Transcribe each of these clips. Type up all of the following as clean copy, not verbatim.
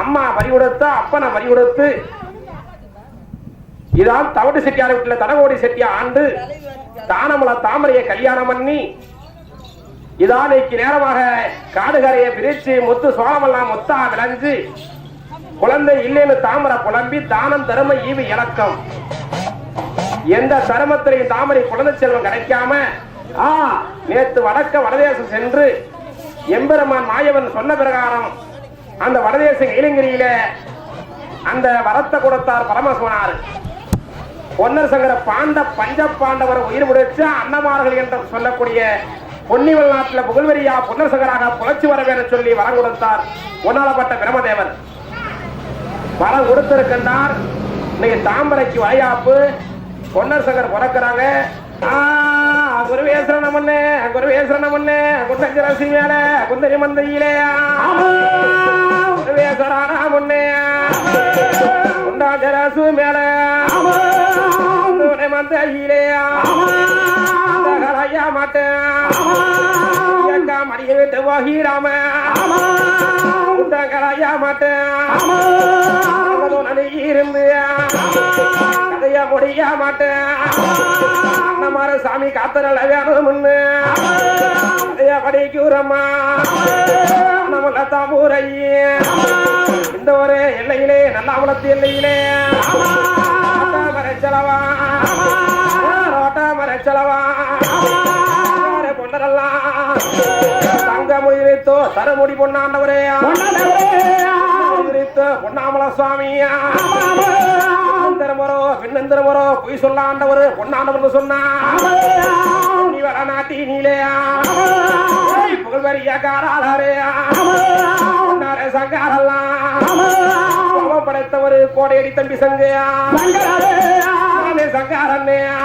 அம்மா வரி கொடுத்து அப்பனை வரி கொடுத்து இதான் தவடு செட்டியார் வீட்டுல தனகோடி செட்டியா ஆண்டு தானமல தாமரையை கல்யாணம் பண்ணி இதானைக்கு நேரமாக காடுகரையை பிரிச்சு முத்து சோழமெல்லாம் முத்தா விளைஞ்சு குழந்தை இல்லைன்னு தாமரை புலம்பி தானம் தரும ஈவு இலக்கம் எந்த தருமத்திலையும் தாமரை குழந்தை செல்வம் கிடைக்காம நேற்று வடக்க வடதேசம் சென்று எம்பெருமான் மாயவன் சொன்ன பிரகாரம் அந்த வடதேச இளங்கிரியில அந்த வரத்தை கொடுத்தார் பரமசிவனார். பொன்னர் சங்கர பஞ்ச பாண்டவர் உயிர் முடிச்சு அன்னமார்கள் என்று சொல்லக்கூடிய பொன்னிவல் நாட்டில் புகழ்வரியா பொன்னர் சங்கராக புலச்சி வர என சொல்லி வரம் கொடுத்தார். ஒன்னாலப்பட்ட பிரமதேவர் வரம் கொடுத்திருக்கின்றார். இன்னைக்கு தாம்பரைக்கு வளையாப்பு பொன்னர் சங்கர் பிறக்கிறாங்க. குருவேசரணம் ஒண்ணு குருவேசரணம் ஒண்ணு குண்டரசி மேல குந்தரி மந்தையிலே குருவேசரானா ஒண்ணு குண்டாஜரசு மேல மந்தையிலே கரையா மாட்டேன் மடிய விட்டு வாகிராம கரையா மாட்டேன் இருந்து கதையா முடிய மாட்டேன் அண்ணமார சாமி காத்தரல வேணும் படிக்கூறம்மா நம்மள தாமூரையே இந்த ஒரு எல்லையிலே நல்லா வளர்த்து எல்லையிலே மறைச்சலவா மறைச்சலவா பொன்னரெல்லாம் தங்க முடி வைத்தோ தரமுடி பொன்னாண்டவரே பொன்னாமல சுவாமியா தரமரோ பின்னந்தரமரோ பொய் சொல்ல ஆண்டவர் பொன்னாண்டவர் சொன்னா நீ வர நாட்டி நீலையா புகழ்வரியா காராளரேயா பொன்னாரே சங்காரெல்லாம் படைத்தவர் கோடையடி தம்பி சங்கையா சங்காரண்யா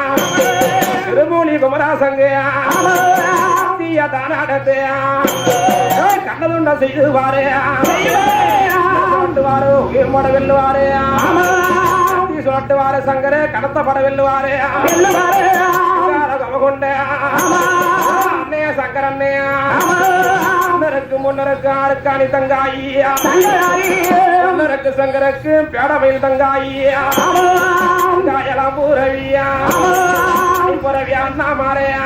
திருமூலி குமரா சங்கையா தானாடத்தையா கண்ணதுண்ட செய்து வாரையா வாரு உயிர் மட வெல்லுவாரையா சொல்லிட்டு வார சங்கர கடத்தப்பட வெல்லுவாரையா கொண்டே அண்ணையா சங்கர அண்ணையா முன்னருக்கு ஆறுக்காணி தங்காயியா முன்னருக்கு சங்கருக்கு பேடவையில் தங்காயியா தங்காயெல்லாம் பூரவியா புறவியா அண்ணா மாறையா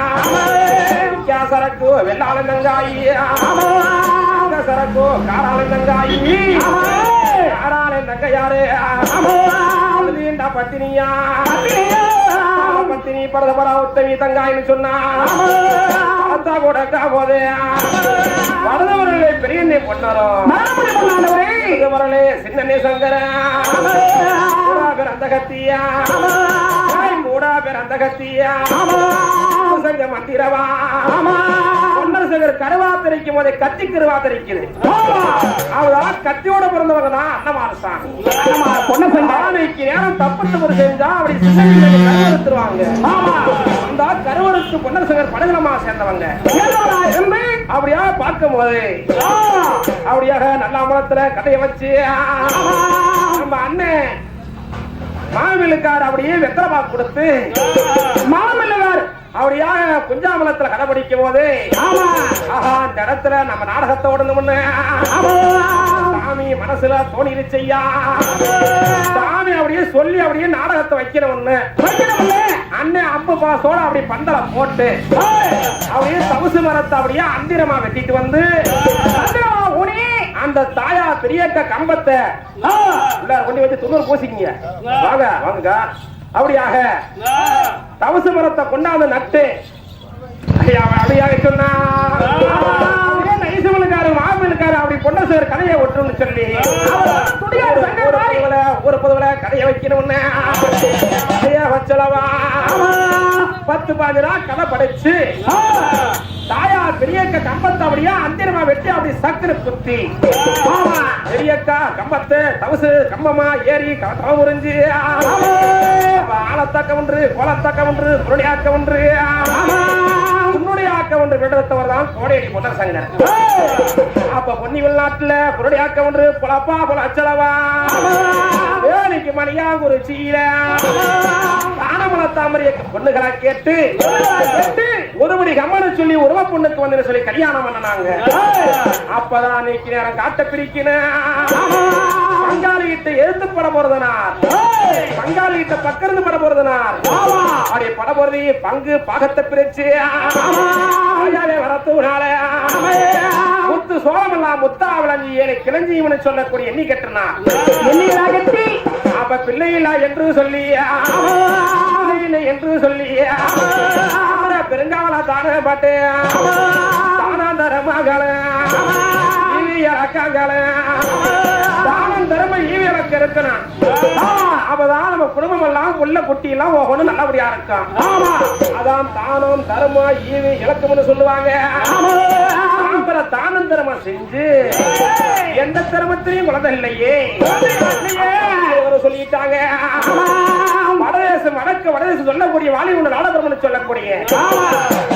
சரக்கு வெள்ளாளன் தங்காயியா சரக்கு காராளன் தங்காயி காராளன் தங்கையாரே பத்தினியா பத்தினி பரதபரா உத்தமி தங்காயின்னு சொன்னா கொடுக்கா போதே வரதவர்களே பெரிய பொண்ணரோ வரலே சின்னே சங்கர பேர் அந்த கத்தியா மூடா பேர் அந்த கத்தியா சங்க மந்திரவா பொன்னர் கருவாத்திரைக்கும் போதே கத்தி கருவாத்திரைக்குது அவதான் கத்தியோட பிறந்தவங்க தான் அன்னமாரசாமி பொன்னைக்கு நேரம் தப்பு செஞ்சா அப்படி கருவறுத்துருவாங்க. அந்த கருவறுத்து பொன்னர் சங்கர் படகுலமா சேர்ந்தவங்க அப்படியா பார்க்கும் போது அப்படியாக நல்லாமலத்துல கதையை வச்சு நம்ம அண்ணன் மாவிலுக்கார் அப்படியே வெத்தலை கொடுத்து மாவிலுக்கார் அப்படியாக குஞ்சாமலத்துல கதை படிக்கும் போது இந்த இடத்துல நம்ம நாடகத்தை ஓடணும்னு சாமி மனசுல தோணிருச்சையா சாமி அப்படியே சொல்லி அப்படியே நாடகத்தை வைக்கணும்னு அண்ணன் அம்பு பாசோட அப்படி பந்தல போட்டு அப்படியே தவுசு மரத்தை அப்படியே அந்திரமா வெட்டிட்டு வந்து அந்த தாயா பெரியக்க கம்பத்தை கொண்டு வச்சு துணூர் பூசிக்கிங்க வாங்க வாங்க அப்படியாக தவசு மரத்தை கொண்டாந்து நட்டு அப்படியாக சொன்னா நைசவனுக்காரு மாமனுக்காரு அப்படி பொன்னசர் கதையை ஒட்டுன்னு சொல்லி ஒரு பொதுவில கதையை வைக்கணும்னு கதைய வச்சலவா 10-15 நாள் கதை படைச்சு தாயா பெரியக்கா கம்பத்தை அப்படியே அந்திரமா வெட்டி அப்படி சக்கரை குத்தி பெரியக்கா கம்பத்து தவசு கம்பமா ஏறி தவ முறிஞ்சு ஆழத்தக்க ஒன்று கோலத்தக்க ஒன்று புருளியாக்க ஒன்று உன்னுடைய ஆக்க ஒன்று விடுறத்தவர் தான் தான் கோடையடி பொன்னர் சங்கர். அப்ப பொன்னி வெளிநாட்டுல குருடியாக்க ஒன்று புலப்பா புல அச்சலவா வேலைக்கு மணியா குறிச்சியில தானமல தாமரைய பொண்ணுகளா கேட்டு ஒருபடி கம்மனு சொல்லி உருவ பொண்ணுக்கு வந்து சொல்லி கல்யாணம் பண்ணனாங்க. அப்பதான் அன்னைக்கு நேரம் காட்ட பிரிக்கின பங்காளிகிட்ட எழுத்து பட போறதுனார், பங்காளிகிட்ட பக்கிருந்து பட போறதுனார். அப்படி பட போறது பங்கு பாகத்தை பிரிச்சு வரத்துனால முத்து சோழமெல்லாம் முத்தா விளஞ்சி ஏனை கிளஞ்சின்னு சொல்லக்கூடிய எண்ணி கட்டுனா கட்டி அப்ப பிள்ளையில்லா என்று சொல்லி என்று சொல்லி பெருங்காவலா தான பாட்டு தானாந்தர மகள அக்காங்கள தானம் தரம ஈவியலுக்கு இருக்கணும். அப்பதான் நம்ம குடும்பம் எல்லாம் உள்ள குட்டி எல்லாம் ஒவ்வொன்னு நல்லபடியா இருக்கும். அதான் தானம் தர்ம ஈவி இலக்கம்னு சொல்லுவாங்க. தானம் தர்மம் செஞ்சு எந்த தர்மத்திலையும் குழந்தை இல்லையே சொல்லிட்டாங்க. வடதேசம் வடதேசம் சொல்லக்கூடிய வாலி ஒன்று நாடகம்னு சொல்லக்கூடிய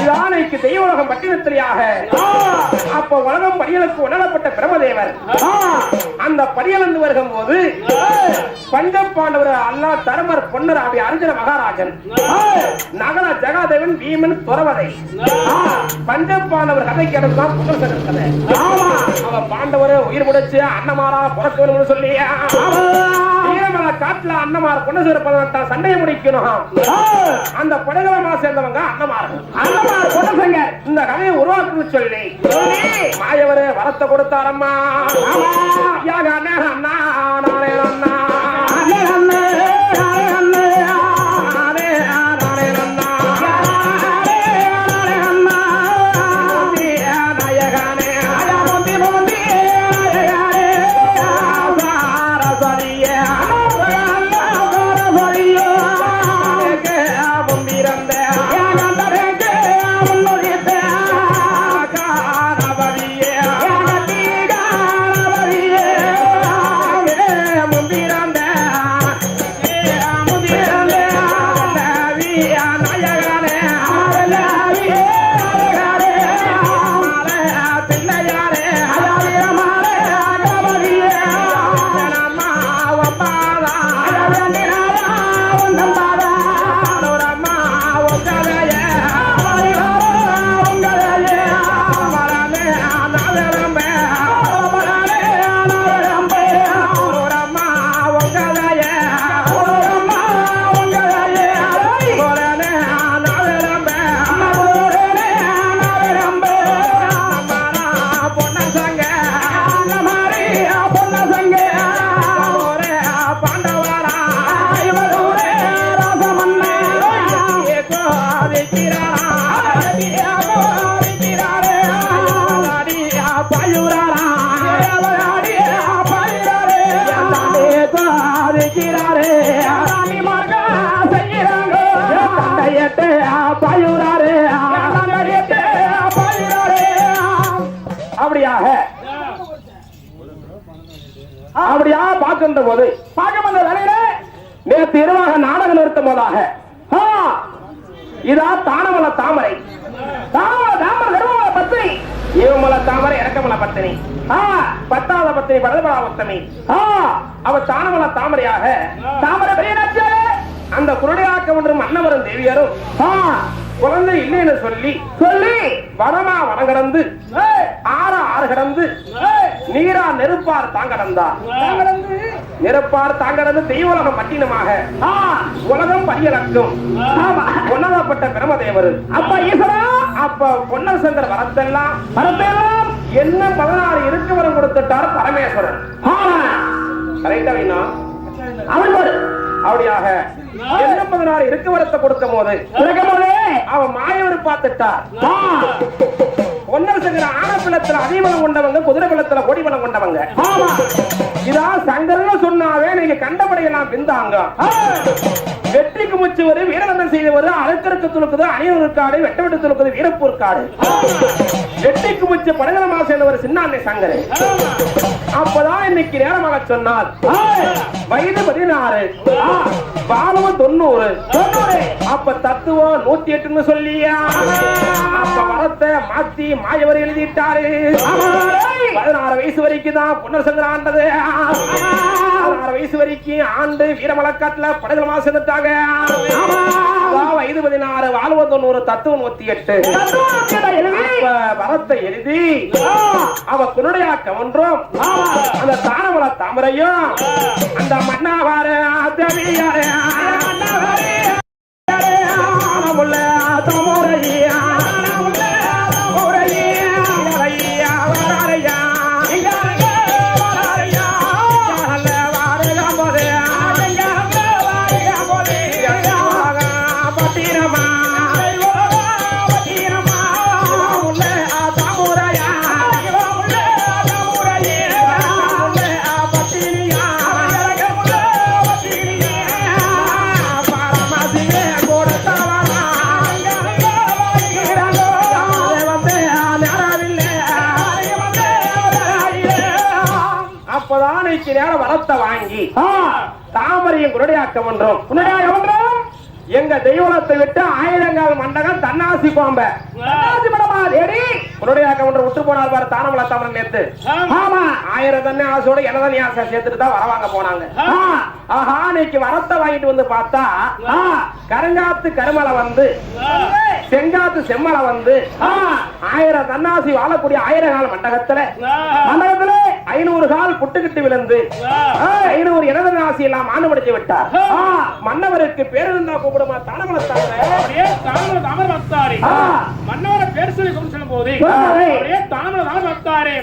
இதானைக்கு தெய்வலகம் பட்டினத்திலேயாக அப்ப உலகம் படியலுக்கு உணரப்பட்ட பிரமதேவர் அந்த படியலந்து வருகும் போது பஞ்சபாண்டவர் அல்லா தர்மர் பொன்னர் அப்படி அர்ஜுன மகாராஜன் நகர ஜகாதேவன் பீமன் துறவதை பஞ்சபாண்டவர் கதை கேட்டதுதான் புனர்சகர் கதை. அவன் பாண்டவர் உயிர் முடைச்சு அன்னமாரா புறக்கணும் சொல்லி காட்டுல அன்னமார் பொன்னசூர பதினெட்டா சண்டையை முடிக்கணும். அந்த படகலமா சேர்ந்தவங்க அன்னமார் பொன்னசங்க இந்த கதையை உருவாக்குன்னு சொல்லி மாயவரு வரத்தை கொடுத்தாரம்மா. அண்ணா நானே அண்ணா அப்படியா பார்க்கின்ற போது பார்க்க வேலையில நேற்று இரவாக நாடகம் நிறுத்தும் போதாக இதா தானமல தாமரை தாமர தாமரை கர்வமல பத்தினி ஏவமல தாமரை இறக்கமல பத்தினி பத்தாவது பத்தினி படபடா உத்தமி அவ தானமல தாமரையாக தாமரை பெரிய அந்த குருடையாக்கம் ஒன்றும் அன்னவரும் தேவியரும் குழந்தை இல்லைன்னு சொல்லி வனமா வனம் கடந்து ஆறு கடந்து நீரா நெருப்பார் தாங்கடந்தார் நெருப்பார் தாங்கடந்து தெய்வலகம் பட்டினமாக உலகம் பரியலக்கும் உணரப்பட்ட பிரமதேவர் அப்ப ஈஸ்வரா அப்ப பொன்னர் சங்கர் வரத்தெல்லாம் என்ன 16 இருக்கு வரம் கொடுத்துட்டார் பரமேஸ்வரன். கரெக்டா அப்படியாக என்ன 16 இருக்கு வரத்தை கொடுக்கும் போது அவன் மாயவர் பார்த்துட்டார். பொன்னர் சங்கர் ஆன பிள்ளத்துல அதிபலம் கொண்டவங்க, குதிரை பிள்ளத்துல கோடி பலம் கொண்டவங்க. இதான் சங்கர்னு சொன்னாவே நீங்க கண்டபடியெல்லாம் பிந்தாங்க. வெற்றிக்கு முச்சுவது வீரதண்டம் செய்தவர் அழுக்கருக்கு துளுக்குது அணியூருக்காடு வெட்ட வெட்டு துளுக்குது வீரப்பூர் காடு வெற்றிக்கு முச்சு படகலமாக சேர்ந்தவர் சின்னாண்மை சங்கர் அப்பதான் இன்னைக்கு நேரமாக சொன்னார் வயது 16 பாலவம் 90 அப்ப தத்துவம் 108 சொல்லியா அப்ப வரத்தை மாத்தி மாயவர் எழுதிட்டாரு 16 வயசு வரைக்கும் தான் புனர்சங்கர் ஆண்டது 16 வயசு வரைக்கும் ஆண்டு வீரமலக்காட்டுல படகுலமாக சேர்ந்துட்டாங்க வயது 16 வாழ்வம் 90 தத்துவம் 108 வரத்தை எழுதி அவ குருடையாக்கம் ஒன்றும் அந்த தானமல தாமரையும் அந்த மன்னாவார நேரம் வரத்தை வாங்கி தாமரையும் குருடையாக்கம் என்றோம் எங்க தெய்வத்தை விட்டு ஆயிரங்கால் மண்டகம் தன்னாசி கோம்ப குருடையாக்கம் என்று விட்டு போனார் பாரு தானமல தாமரை நேத்து 1000 தண்ணி ஆசையோட என்னதான் ஆசை சேர்த்துட்டு தான் வரவாங்க போனாங்க ஆஹா இன்னைக்கு வரத்தை வாங்கிட்டு வந்து பார்த்தா கருங்காத்து கருமலை வந்து செங்காத்து செம்மலை வந்து 1000 தன்னாசி வாழக்கூடிய 1000 கால் மண்டகத்துல 500 கால் புட்டுக்கிட்டு விழுந்து 500 இடது நாசி எல்லாம் ஆண்டுபடுத்தி விட்டார் மன்னவருக்கு பேருந்தா கூப்பிடுமா தானமல தாமரை மன்னவரை பேர் சொல்லி சொல்லும் போது தாமரை தாமரை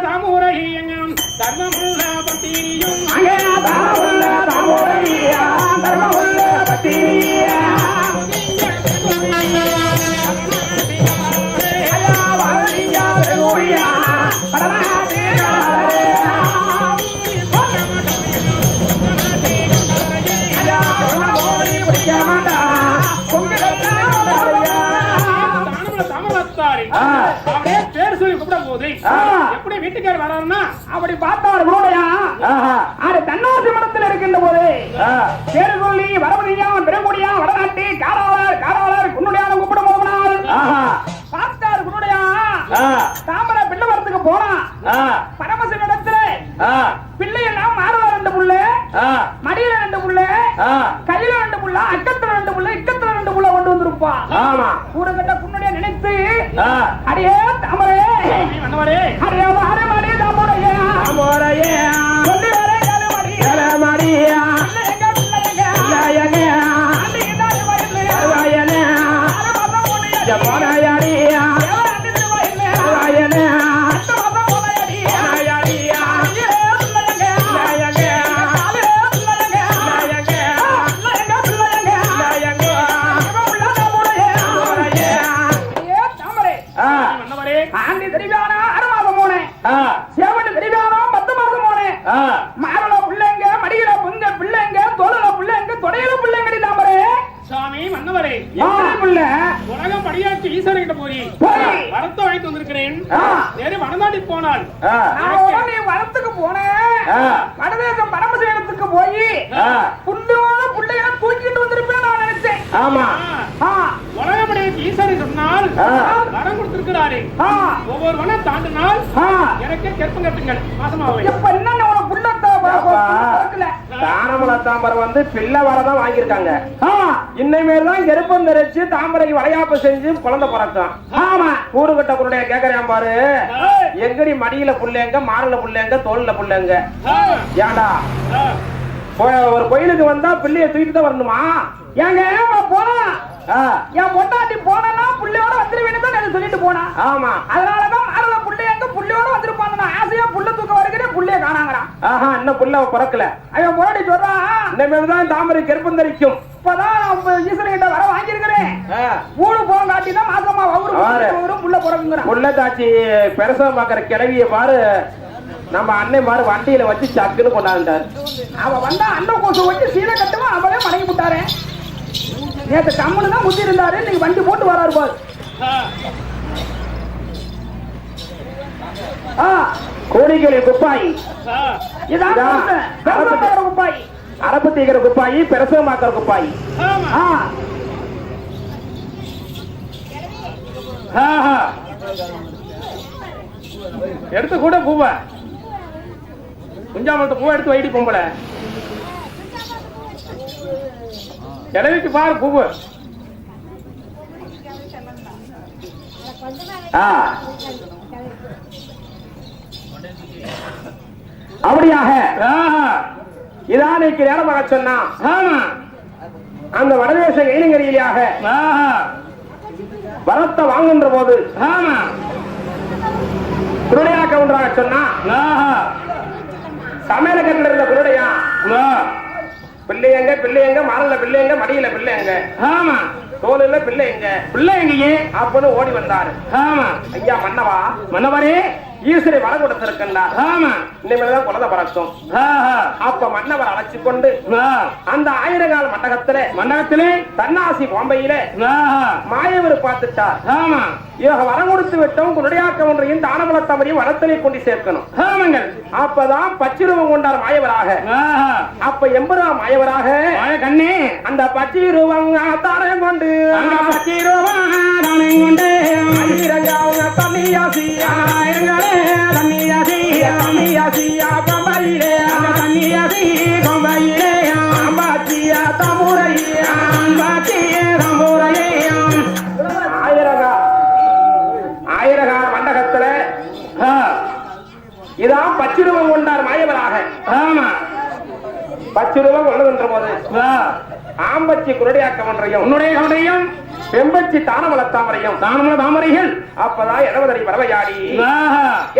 தாமுரையும் தர்மமுள்ள பத்திரியும் தர்மமுள்ள பத்திரியா பேர் சொல்லி கூப்பிடும் போது எப்படி வீட்டுக்கார வராருன்னா அப்படி பார்த்தாரு தன்னாசி மடத்தில் இருக்கின்ற போது பேர் சொல்லி வரவழியா பெருங்குடியா வடநாட்டு காராளர் குன்னுடையான கூப்பிடும் போனால் பார்த்தாரு குன்னுடையா தாமரை பிள்ளை வரத்துக்கு போனா பரமசிவ இடத்துல பிள்ளை எல்லாம் மாறுவா 2 புள்ள மடியில 2 புள்ள கையில 2 புள்ள அக்கத்துல 2 புள்ள இக்கத்துல 2 புள்ள கொண்டு வந்திருப்பா கூட கட்ட குன்னுடைய நினைத்து அடியே தாமரை அடியே வார மடி தாமரையே தாமரையே சொல்லி வர மடியா உலகம் படியாச்சு ஈஸ்வரன் போய் வரத்தை வாங்கிட்டு வந்திருக்கிறேன். வடநாட்டி போனால் வரத்துக்கு போனேன். வடதேசம் பரமசிவனத்துக்கு போய் புள்ளோட புள்ளைய தூக்கிட்டு வந்திருப்பேன் நான் நினைச்சேன். ஆமா உலகப்படியாச்சு ஈஸ்வரன் சொன்னால் வரம் கொடுத்திருக்கிறாரு. ஒவ்வொரு வனம் தாண்டினால் எனக்கு கெற்பம் கட்டுங்கள் மாசமாவே. இப்ப என்ன புள்ளத்தை தானமல தாமரை வந்து பிள்ளை வரதான் வாங்கியிருக்காங்க. இன்னைமேல் தான் கெருப்பம் தெரிச்சு தாமரை வளையாப்பு செஞ்சு குழந்தை பிறக்கும். ஆமா கூறுகட்ட குருடைய கேக்குறேன் பாரு, எங்கடி மடியில புள்ளைங்க மாறுல புள்ளைங்க தோல்ல புள்ளைங்க. ஏண்டா ஒரு கோயிலுக்கு வந்தா பிள்ளைய தூக்கிட்டு தான் வரணுமா? ஏங்க போனா என் பொட்டாட்டி போனா புள்ளையோட வந்துருவேன்னு சொல்லிட்டு போனா. ஆமா அதனாலதான் மாறுல புள்ளைங்க புள்ளையோட வந்திருப்பாங்க. நான் ஆசையா புள்ள தூக்க வருகிறேன், புள்ளைய காணாங்கறான். ஆஹா இன்னும் புள்ள பிறக்கல. அவன் போராடி சொல்றான் இனிமேல்தான் தாமரை கெருப்பம் தரிக்கும். இப்பதான் ஈஸ்வரன் கிட்ட வர வாங்கியிருக்கிறேன். ஊடு போக காட்டிதான் மாசமா அவரு புள்ள பிறக்குங்கிறான். புள்ள தாச்சி பெருசா பாக்குற கிழவிய பாரு நம்ம அண்ணன் மாதிரி வண்டியில வச்சு சக்குன்னு கொண்டாந்துட்டாரு. அவ வந்தா அண்ணன் கோசம் வச்சு சீலை கட்டுவா அவரே மடங்கி விட்டாரே. நேற்று கம்முன்னு தான் முத்தி இருந்தாரு, நீங்க வண்டி போட்டு வராரு பாரு. கோடிகளின் குப்பாய் இதான் குப்பாய், அரப்பு தீக்கிற குப்பாயி, பிரசவமாக்கிற குப்பாய். எடுத்து கூட பூவை குஞ்சாமலத்தை பூவை எடுத்து வைடி பொம்பளை கிளவிக்கு பாரு பூவு. அப்படியாக இதானைக்கு நேரமாக சொன்னா அந்த வடதேச கைலங்கரியாக வரத்தை வாங்குகின்ற போது குருடையாக்க ஒன்றாக சொன்னா சமையல கட்டில இருந்த குருடையா பிள்ளையங்க பிள்ளையங்க மாறல பிள்ளையங்க மடியில பிள்ளையங்க தோல் இல்ல பிள்ளைங்க பிள்ளைங்க அப்பன்னு ஓடி வந்தாரு. ஐயா மன்னவா மன்னவரே ஈஸ்வரி வர கொடுத்திருக்கின்றார். இனிமேல்தான் குழந்தை பிறக்கும். அப்ப மன்னவர் அழைச்சு கொண்டு அந்த ஆயிரங்கால மண்டகத்திலே தன்னாசி பாம்பையில மாயவர் பார்த்துட்டார். இவங்க வரம் கொடுத்து விட்டோம், குருடையாக்க ஒன்றையும் தானபல தவறையும் வளத்திலே கொண்டு சேர்க்கணும். அப்பதான் பச்சிருவம் கொண்டார் மாயவராக. அப்ப எம்பரா மாயவராக கண்ணே அந்த பச்சிருவம் தானம் கொண்டு தண்ணியாசியா தண்ணியாசியா பம்பையிலே தண்ணியாசி பம்பையிலே அம்பாச்சியா தமுறையா அம்பாச்சியே தமுறையா ஆயிரகால மண்டகத்துல இதான் பச்சிருவம் கொண்டார் மாயவராக. பச்சிருவம் கொள்ளுகின்ற போது ஆம்பச்சி குருடையாக்கம் ஒன்றையும் உன்னுடைய கவனையும் செம்பச்சி தானமல தாமரைகள் அப்பதான் 70 அடி பறவையாடி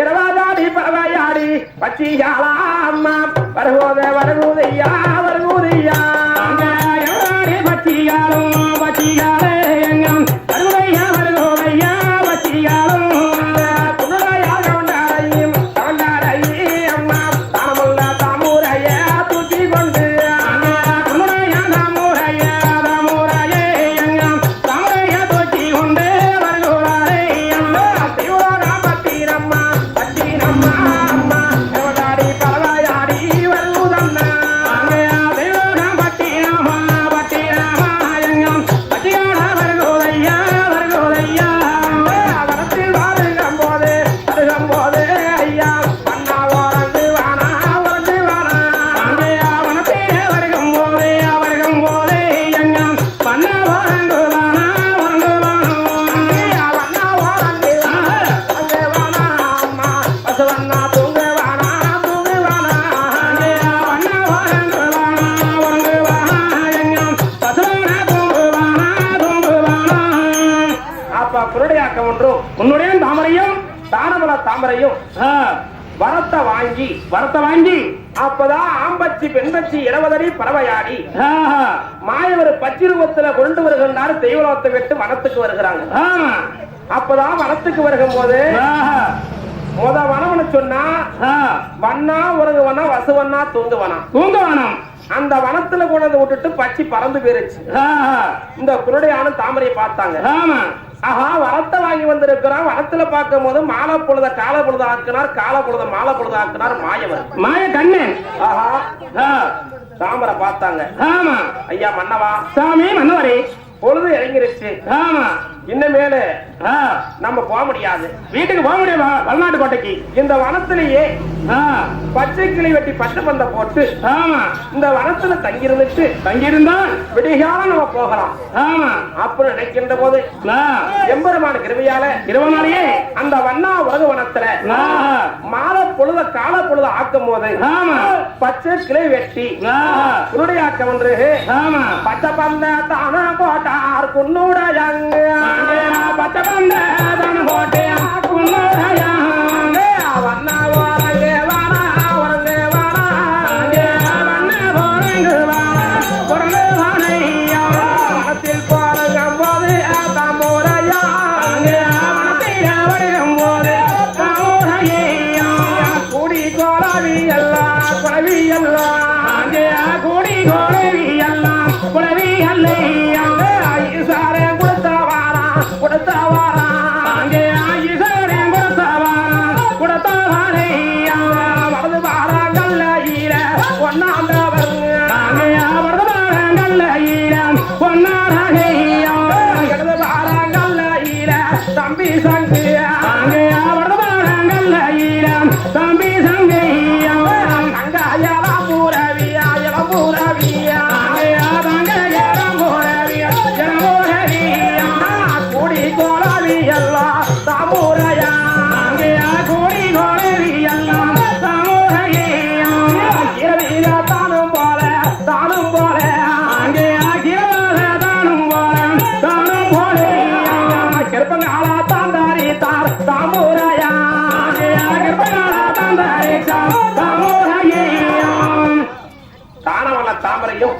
20 அடி பறவையாடி பச்சியாளா அம்மா வருகுதையா பச்சியாலும் பச்சியாலே எங்கம் வருகுதையா பச்சியாலும் உன்னுடைய தாமரையும் தானமல தாமரையும் வரத்தை வாங்கி அப்பதான் ஆம்பச்சி பெண்பச்சி 20 அடி பறவையாடி மாயவர் பச்சிருவத்துல கொண்டு வருகின்றார். தெய்வலோகத்தை விட்டு வனத்துக்கு வருகிறாங்க. அப்பதான் வனத்துக்கு வருகும் போது முத வனம்னு சொன்னா வண்ணா உறங்குவனா வசுவனா தூங்குவனம் அந்த வனத்துல கொண்டு விட்டுட்டு பச்சி பறந்து போயிருச்சு. இந்த குருடையான தாமரையை பார்த்தாங்க. ஆஹா வரத்தை வாங்கி வந்திருக்கிறான். வனத்துல பார்க்கும் போது மாலை பொழுத கால பொழுத ஆக்கினார், கால பொழுத மாலை பொழுத ஆக்கினார் மாயவர் மாய கண்ணன். ஆஹா தாமரை பார்த்தாங்க. ஐயா மன்னவா சாமி மன்னவரே பொழுது இறங்கிருச்சு. இன்னமேல நம்ம போக முடியாது, வீட்டுக்கு போக முடியாது. வல்நாட்டு கோட்டைக்கு இந்த வனத்திலேயே பச்சை கிளி வெட்டி பச்சை பந்த போட்டு இந்த வனத்துல தங்கியிருந்தால் விடிகால நம்ம போகலாம். அப்படி நினைக்கின்ற போது எம்பெருமான கிருபையால 20 நாளையே அந்த வண்ணா உலக வனத்துல மாலை பொழுத கால பொழுத ஆக்கும் போது பச்சை கிளை வெட்டி குருடையாக்கம் ஒன்று பச்சை பந்த தான போட்டார் குன்னுடையங்க பச்சை பந்த தான போட்டே குன்னுடைய வண்ணா ஓரங்கே வானா ஓரங்கே வானா வண்ணா ஓரங்கு வானா ஓரங்கு வானையா வனத்தில் போறங்கும் போது தாமோரையா வனத்தில் வருகும் போது தாமோரையா கூடி அங்கே அவர்தானங்கள்ல ஈரம் தம்பி சங்கையா தங்காயலாம் பூரவியா இளம் பூரவியா தங்கையாரம் போரவியா ஜனமோரவியா கூடி கோலவி எல்லாம் தாமூரையா அங்கேயா கூடி கோரவி எல்லாம் சமூகையா இரவில தானும் போல அங்கேயா கிரவாக தானும் போலையா கிருப்பங்காலா தாந்தாரி தார் தாமூரையா தானவல்ல தாமரையும்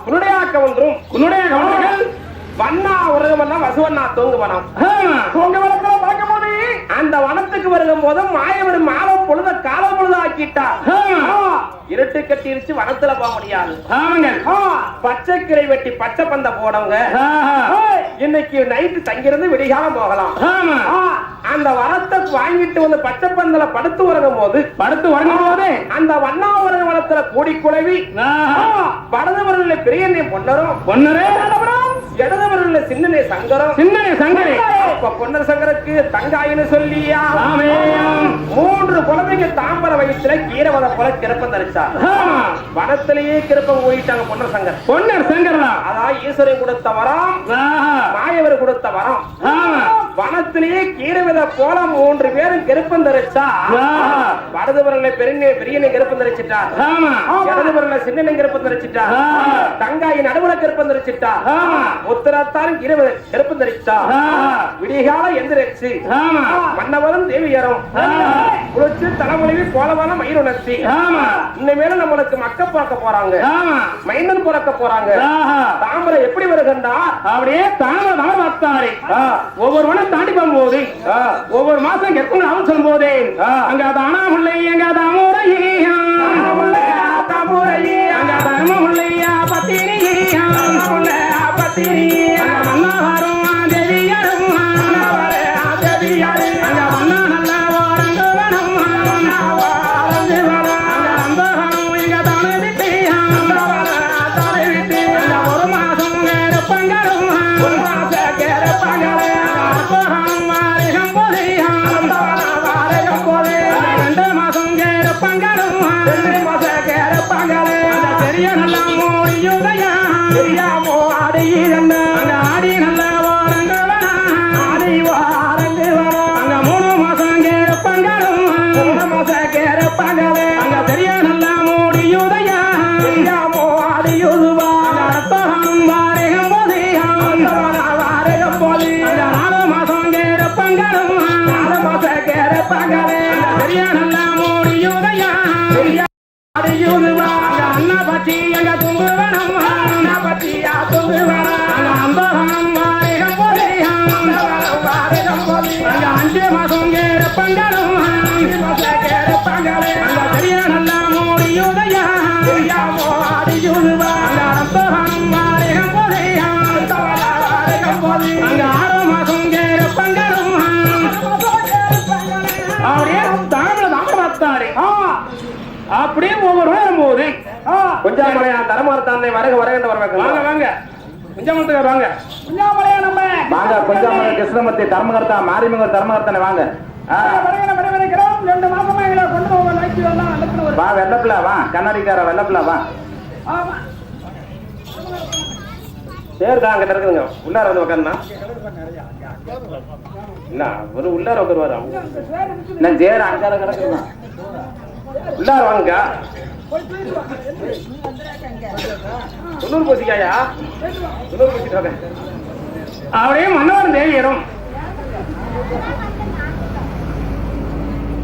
குருடையாக்க ஒன்றும் உன்னுடைய கவலைகள் வண்ணா உருகமெல்லாம் வசுவண்ணா தூங்கு வனம் தூங்க வனத்துல பார்க்கும் போது அந்த வனத்துக்கு வருகும் போது மாயவர் மாலை பொழுத கால பொழுது ஆக்கிட்டார் இருட்டு கட்டிருச்சு வனத்துல போக முடியாது பச்சை கிளை வெட்டி பச்சை பந்த போடவங்க இன்னைக்கு நைட்டு தங்கிருந்து விடிகாலம் போகலாம் அந்த வரத்தை வாங்கிட்டு வந்து பச்சை பந்தல படுத்து உறங்கும் போது அந்த வண்ணா உறங்க வனத்துல கூடி குழவி வடதுவரில் பெரியண்ணே பொன்னரும் இடதுவரில் சின்னனே சங்கரம் அப்ப பொன்னர் சங்கருக்கு தங்காயின்னு சொல்லியா 3 குழந்தைங்க தாம்பர வயசுல கீரவத போல கிருப்பம் தரிச்சார் வனத்திலேயே கிருப்பம் ஓடிட்டாங்க பொன்னர் சங்கர் அதான் ஈஸ்வரன் கொடுத்த வரம் மாயவர் கொடுத்த வரம் வனத்திலேயே கீரவித போல 3 பேரும் கிருப்பம் தரிச்சா வடதுவரில் பெரியனை கிருப்பம் தரிச்சிட்டார் இடதுவரில் சின்னனை கிருப்பம் தரிச்சிட்டார் தங்காயின் நடுவுல கிருப்பம் தரிச்சிட்டார் உத்தரத்தாரும் கிருப்பம் தரிச்சா விடிகால எந்திரிச்சு மன்னவரும் தேவியரும் குளிச்சு தலைமொழி போலவான மயிருணர்த்தி இனிமேல நம்மளுக்கு மக்க பார்க்க போறாங்க மைந்தன் பிறக்க போறாங்க தாமரை எப்படி வருகின்றா அப்படியே தாமரை பார்த்தாரு ஒவ்வொருவனும் தாண்டி போகும்போது ஒவ்வொரு மாசம் கெப்பங்க அவன் சொல்லும் போதே அங்க தானாமுல்லை எங்க தாமுறையா அங்க தர்மமுல்லையா பத்திரியா மன்னாரும் தேவியரும் அங்க மன்னா நல்ல வாரங்க வனம் அந்தகம் எங்க தானே விட்டியா ஒரு மாசம் கேரப்பங்களும் வாரகம் போதையா 2 மாசம் கேரப்பங்களும் பெரிய நல்ல மோடியுதையா ஆடி நல்ல வாரங்க அங்க 3 மாசம் கேரப்பங்களும் அங்க பெரிய நல்ல மோடியுதையா அத்தகம் வாரகம் போதையா 4 மாசம் கேரப்பங்களும் பெரிய நல்ல மோடியுதையா அண்ணா பத்தி எங்க தும்புவனம் அந்தகம் வாரகம் போதையா அங்க 5 மாசம் கேரப்பங்களும் அங்க பெரிய நல்ல மோடியுதையா அந்தகம் வாரகம் போதையா அங்க 6 மாசம் கேரப்பங்களும் அப்படியே தாமரை பார்த்தாரு அப்படியே ஒவ்வொரு வரும்போது கொஞ்சம் தரமாறத்தானே வரக வாங்க குஞ்சமத்துக்கு வாங்க வாங்க கொஞ்சம் கிருஷ்ணமூர்த்தி தர்மகர்த்தா மாரிமங்கர் தர்மகர்த்தானே வாங்க 2 மாசமா எங்களை கொண்டு போக நோக்கி வரலாம் வா வெள்ளப்பிள்ள வா கண்ணாடிக்கார வெள்ளப்பிள்ள வா சேர்தான் அங்கிட்ட இருக்குங்க உள்ளார வந்து உட்காருண்ணா என்ன ஒரு உள்ளார உட்காருவாரு நான் சேர் அங்கார கிடக்குங்க உள்ளார வாங்க தொண்ணூறு பூசிக்காயா 90 பூசிக்காங்க அப்படியே மன்னவரும் தேவியரும்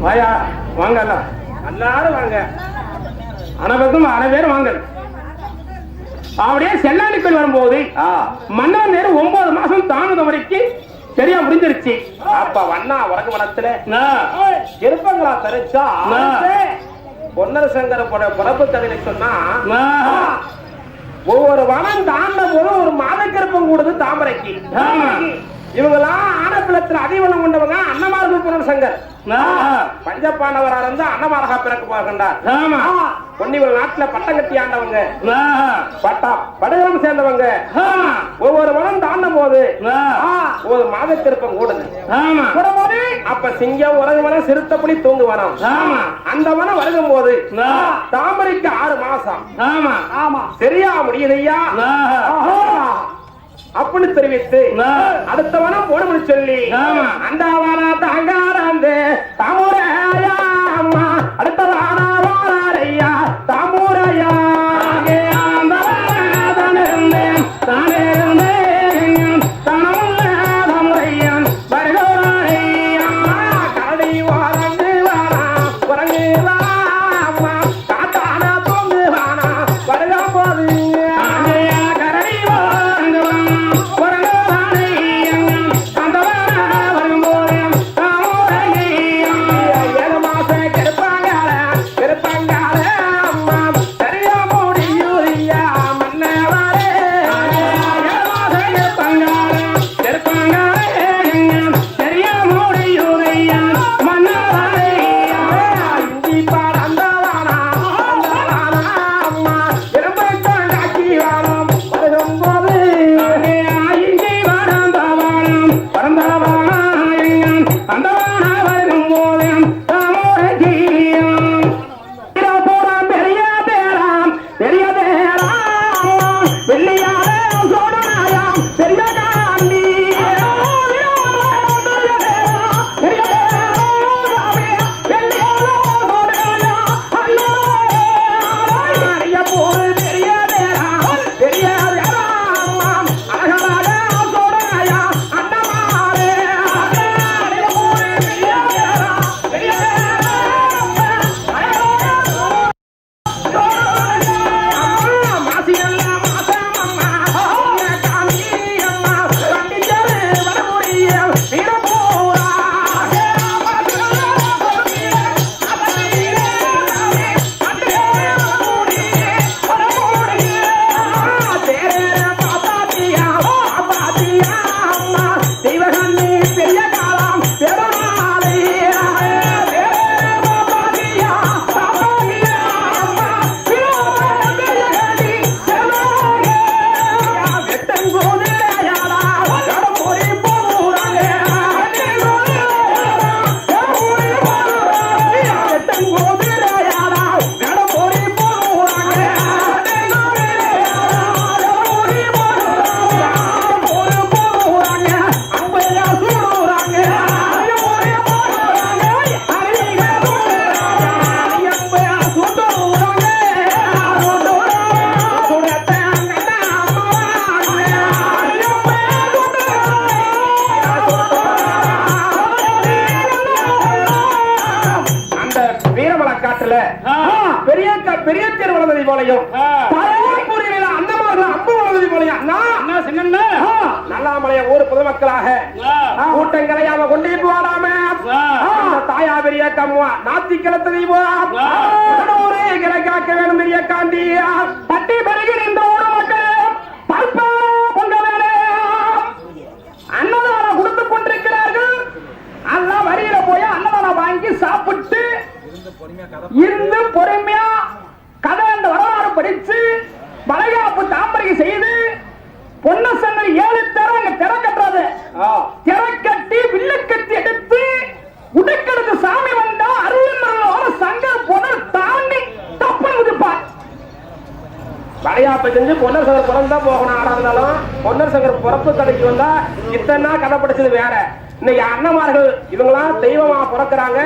வாயா வாங்க எல்லாரும் வாங்க அனைவருக்கும் அனைவரும் வாங்க அப்படியே செல்லாணிக்குள் வரும்போது மன்னர் நேரம் 9 மாசம் தாமதம் வரைக்கும் சரியா முடிஞ்சிருச்சு. அப்ப வண்ணா உறக்கு வனத்துல இருப்பங்களா தரிச்சா பொன்னர் சங்கர பிறப்பு கதையில சொன்னா ஒவ்வொரு வனம் தாண்ட போது ஒரு மாத கருப்பம் கூடுது தாமரைக்கு. இவங்கெல்லாம் ஆனப்பிளத்தில் அதிபலம் கொண்டவங்க அன்னமார்கள் புனர் சங்கர் பஞ்சபாண்டவரா இருந்து அன்னமாரகா பிறக்க போகின்றார். பொன்னிவள் நாட்டுல பட்டம் கட்டி ஆண்டவங்க, படகம் சேர்ந்தவங்க. ஒவ்வொரு மனம் தாண்டும் போது ஒரு மாத திருப்பம் கூடுது. அப்ப சிங்கம் உறங்குவன சிறுத்தப்படி தூங்குவனம். அந்த மனம் வருகும் போது தாமரைக்கு 6 மாசம் சரியா முடியுதையா அப்படின்னு தெரிவித்து அடுத்த வனம் போடணும்னு சொல்லி அந்த வானா தாங்காரந்தே தாமூரையா அம்மா அடுத்த வானா வாரையா தாமூரையா தானே பெரிய தேர் வளர்ந்ததை போலையும் நல்லாமலைய ஊர் பொதுமக்களாக கூட்டங்களை அவ கொண்டு போடாம தாயா பெரிய கம்மா நாத்தி கிளத்ததை காக்க வேணும் பெரிய காண்டியா பட்டி பருகில் இந்த ஊர் மக்கள் அன்னதானம் கொடுத்து கொண்டிருக்கிறார்கள். எல்லாம் வரியில போய் அன்னதானம் வாங்கி சாப்பிட்டு இருந்து பொறுமையா கதை அந்த வரலாறு படிச்சு வளைகாப்பு தாம்பரை செய்து பொன்னசங்கள் 7 தெர அங்க திற கட்டுறது திற கட்டி வில்லு கட்டி எடுத்து உடைக்கிறது சாமி வந்தா அருள் சங்கர் பொண்ணு தாண்டி தப்பு குதிப்பார். வளையாப்பை செஞ்சு பொன்னர் சங்கர் பிறந்தா போகணும். ஆடா இருந்தாலும் பொன்னர் சங்கர் பிறப்பு கதைக்கு வந்தா இத்தனை கதை படிச்சது வேற. இன்னைக்கு அண்ணமார்கள் இவங்களாம் தெய்வமா பிறக்கிறாங்க.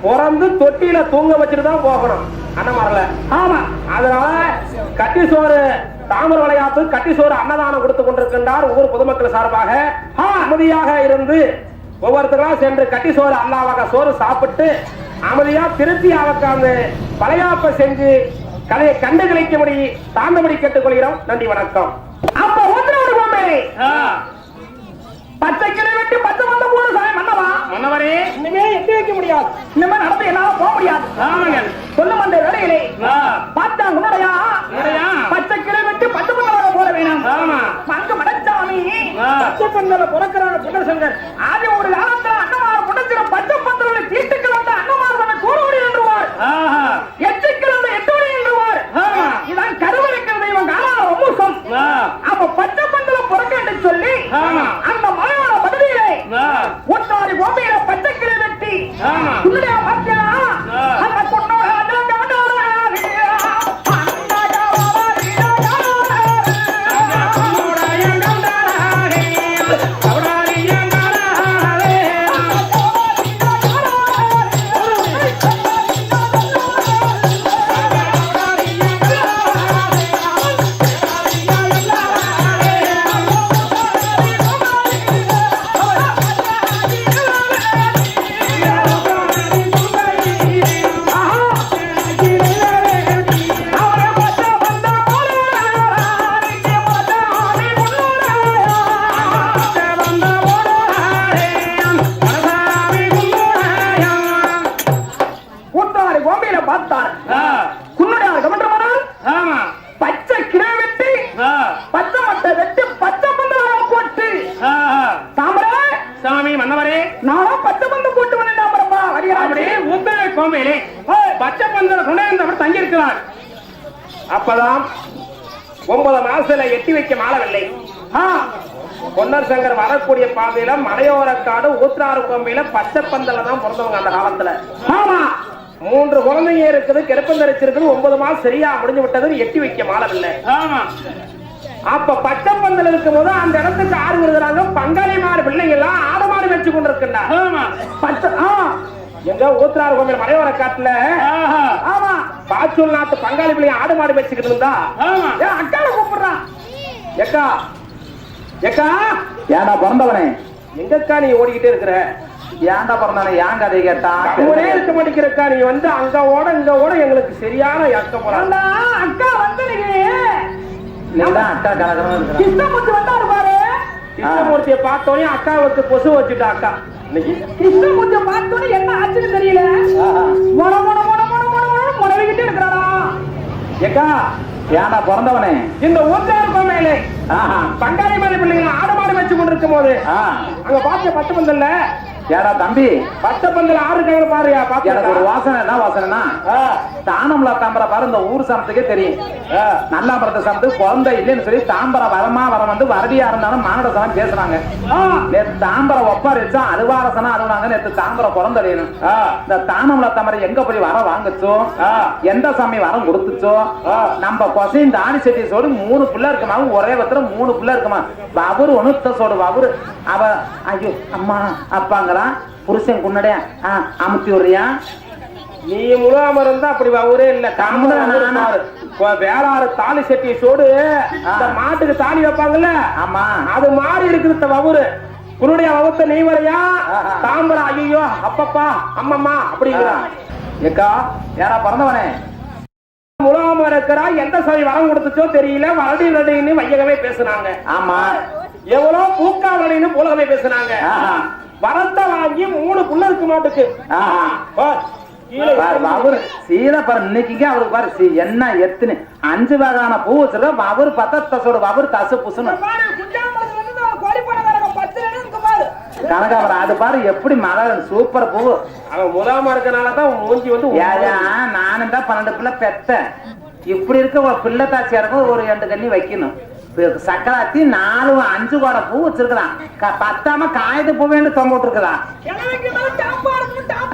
பிறந்து தொட்டியில தூங்க வச்சுட்டு தான் போகணும் அண்ணமார்கள. ஆமா, அதனால கட்டி சோறு தாமர விளையாட்டு கட்டி சோறு அன்னதானம் கொடுத்து கொண்டிருக்கின்றார். ஊர் பொதுமக்கள் சார்பாக அமைதியாக இருந்து ஒவ்வொருத்தரா சென்று கட்டி சோறு அல்லாவாக சோறு சாப்பிட்டு அமைதியா திருத்தி அவக்காந்து வளையாப்ப செஞ்சு கலையை கண்டு கழிக்கும்படி தாண்டபடி கேட்டுக்கொள்கிறோம். நன்றி, வணக்கம். அப்ப பச்சை கிளை வெட்டி பச்சை மந்த போடு சாமி மன்னவா மன்னவரே இனிமே எட்டி வைக்க முடியாது. இனிமே நடந்து என்னால போக முடியாது. சொல்லும் அந்த வேலையிலே பார்த்தா உன்னுடையா பச்சை கிளை வெட்டி பச்சை மன்னவாக போட வேணும். அங்கு மடச்சாமி பச்சை பந்தல பிறக்கிறாங்க புன்னசங்கர். ஆதி ஒரு காலத்துல அண்ணமார் புன்னச்சிற பச்சை பந்தல தீட்டுக்கு வந்த அண்ணமார் தன்னை கூறுவடி என்றுவார், எச்சுக்கள் அந்த எட்டுவடி என்றுவார். இதான் கருவறைக்கிற தெய்வம் காலால வம்சம். அப்ப பச்சை பந்தல பிறக்க என்று சொல்லி அந்த மலையோட பகுதியிலே ஒட்டாரி கோம்பையில பச்சை கிளை வெட்டி உள்ளே பார்த்தா அந்த பொண்ணோட பச்சை கிளை வெட்டி பச்சை மட்டை வெட்டி பச்சை பந்தல போட்டு தாமரை சாமி மன்னவரே, நானும் பச்சை பந்து போட்டு வந்தேன் தாமரப்பா. அப்படியே உத்தர கோம்பையிலே பச்சை பந்தல கொண்டாந்தவர் தங்கியிருக்கிறார். அப்பதான் 9 மாசத்துல எட்டி வைக்க மாளவில்லை. பொன்னர் சங்கர் வரக்கூடிய பாதையில மலையோரக்காடு ஊத்ராறு கோம்பையில பச்சை பந்தல தான் பிறந்தவங்க அந்த காலத்துல. ஆமா, 3 குழந்தைங்க இருக்குது, கெருப்பந்தரிச்சிருக்குது, 9 மாசம் சரியா முடிஞ்சு விட்டது, எட்டி வைக்க மாளவில்லை. அப்ப பச்சை பந்தல் இருக்கும் போது அந்த இடத்துக்கு ஆறு வருகிறாங்க. பங்காளிமார் பிள்ளைங்க எல்லாம் ஆடு மாடு வச்சு கொண்டிருக்கின்றார். எங்க ஊத்ராறு கோம்பையில மலையோர காட்டுல பாச்சூல் நாட்டு பங்காளி பிள்ளைங்க ஆடு மாடு வச்சுக்கிட்டு இருந்தா அக்காவை கூப்பிடுறான். எக்கா எக்கா, ஏன்டா பிறந்தவனே, எங்கக்கா நீ ஓடிக்கிட்டே இருக்கிற? ஏன்டா பிறந்தானே, ஏன் கதை கேட்டா ஒரே இருக்க மாட்டேங்கிறக்கா. நீ வந்து அங்க ஓட இங்க ஓட எங்களுக்கு சரியான இறக்க போறாங்க. அக்கா வந்து நீதான் அக்கா கலகலன்னு இருக்கிற. கிருஷ்ணமூர்த்தி வந்தாரு பாரு. கிருஷ்ணமூர்த்தியை பார்த்தோன்னே அக்காவுக்கு கொசு வச்சுட்டா. அக்கா இன்னைக்கு கிருஷ்ணமூர்த்தியை பார்த்தோன்னே என்ன ஆச்சுன்னு தெரியல, மொட மொட மொட மொட மொட மொட முடவிக்கிட்டே இருக்கிறாரா. எக்கா ஏன்டா பிறந்தவனே, இந்த ஊத்ராறு கோம்பையிலே பங்காளி மாதிரி பிள்ளைங்க ஆடு மாடு வச்சு கொண்டிருக்கும் போது அங்க பார்த்த பச்சை பந்தல்ல ஏடா தம்பி பச்சை பந்தல் ஆறு கையில பாருயா. எனக்கு ஒரு வாசனை, என்ன வாசனைனா தானம்ல தாம்பரை பாரு, இந்த ஊர் சமத்துக்கே தெரியும். நல்லாம்பரத்தை சமத்துக்கு குழந்தை இல்லைன்னு சொல்லி தாம்பரை வரமா வர வந்து வரடியா இருந்தாலும் மானட சனம் பேசுறாங்க. நேற்று தாம்பரை ஒப்பாரி வச்சா அலுவாரசனா அழுவாங்க. நேற்று தாம்பரை குழந்தையணும். இந்த தானம்ல தாம்பரை எங்க போய் வர வாங்குச்சோ, எந்த சாமி வரம் கொடுத்துச்சோ, நம்ம கொசையும் தாடி செட்டி சோடு 3 பிள்ளை இருக்குமா, ஒரே வத்துல 3 பிள்ளை இருக்குமா. அவரு ஒண்ணு சோடு அவரு அவ ஐயோ அம்மா அப்பாங்க புருஷன் குன்னடையா அமுத்தி விடுறியா. நீ முழுகாம இருந்தா அப்படி அவரே இல்ல. வேளாறு தாலி செட்டி சோடு மாட்டுக்கு தாலி வைப்பாங்கல்ல, ஆமா அது மாறி இருக்குது வவுரு. குருடைய வகுத்த நீ வரையா தாம்பரா ஐயோ அப்பப்பா அம்மம்மா அப்படிங்கிறா. ஏக்கா ஏடா பிறந்தவனே, முழுகாம இருக்கிறா. எந்த சபை வரம் கொடுத்துச்சோ தெரியல, வரடி வரடின்னு வையகமே பேசுனாங்க. ஆமா எவ்வளவு பூக்கா வரடின்னு போலகமே பேசுனாங்க. வரத்தை வாங்கி 3 புள்ள இருக்கு மாட்டுக்கு. சீல பாரு, இன்னைக்கு அவருக்கு பாரு என்ன எத்தனை 5 வகையான பூ வச்சிருக்க. அவரு பத்தோட அவரு தசு புசுன்னு கனகாபுரம். அது பாரு எப்படி மலர் சூப்பர் பூ. அவன் முலாம இருக்கனாலதான் மூஞ்சி வந்து நானும் தான் 12 பிள்ளை பெத்தேன். இப்படி இருக்க ஒரு பிள்ளை தாச்சியா இருக்கும், ஒரு 2 கண்ணி வைக்கணும். சக்கராத்தி 4 5 கோட பூ வச்சிருக்கலாம். பத்தாம காயத்து பூ வேண்டு தொங்க விட்டுருக்கலாம்.